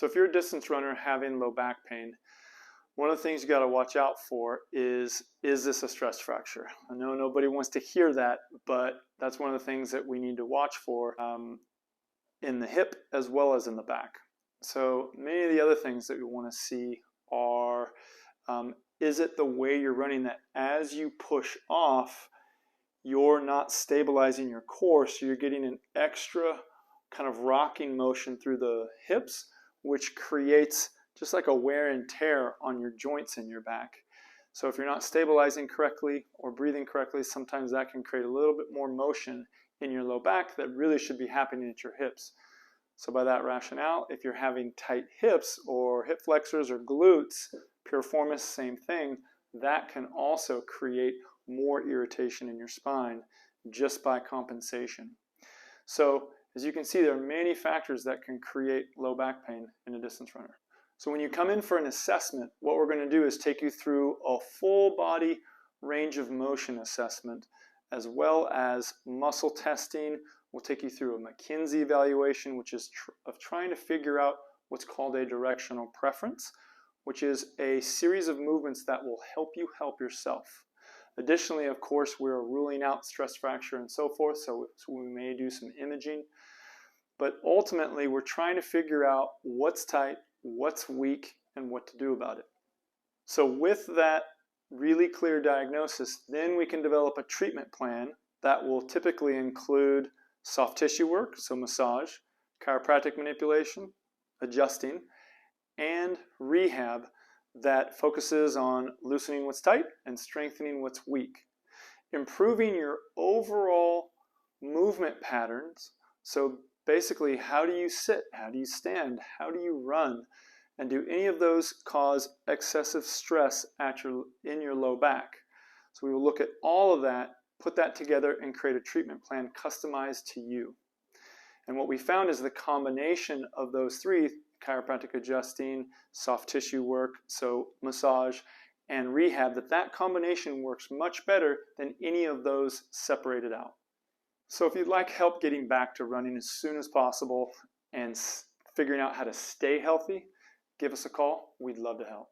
So if you're a distance runner having low back pain, one of the things you got to watch out for is this a stress fracture? I know nobody wants to hear that, but that's one of the things that we need to watch for in the hip as well as in the back. So many of the other things that we want to see are, is it the way you're running that as you push off, you're not stabilizing your core, so you're getting an extra kind of rocking motion through the hips, which creates just like a wear and tear on your joints in your back. So if you're not stabilizing correctly or breathing correctly, sometimes that can create a little bit more motion in your low back that really should be happening at your hips. So by that rationale, if you're having tight hips or hip flexors or glutes, piriformis, same thing, that can also create more irritation in your spine just by compensation. So as you can see, there are many factors that can create low back pain in a distance runner. So when you come in for an assessment, what we're going to do is take you through a full body range of motion assessment, as well as muscle testing. We'll take you through a McKinsey evaluation, which is of trying to figure out what's called a directional preference, which is a series of movements that will help you help yourself. Additionally, of course, we're ruling out stress fracture and so forth, so we may do some imaging. But ultimately, we're trying to figure out what's tight, what's weak, and what to do about it. So with that really clear diagnosis, then we can develop a treatment plan that will typically include soft tissue work, so massage, chiropractic manipulation, adjusting, and rehab that focuses on loosening what's tight and strengthening what's weak. Improving your overall movement patterns, so basically, how do you sit? How do you stand? How do you run? And do any of those cause excessive stress in your low back? So we will look at all of that, put that together, and create a treatment plan customized to you. And what we found is the combination of those three, chiropractic adjusting, soft tissue work, so massage, and rehab, that combination works much better than any of those separated out. So if you'd like help getting back to running as soon as possible and figuring out how to stay healthy, give us a call. We'd love to help.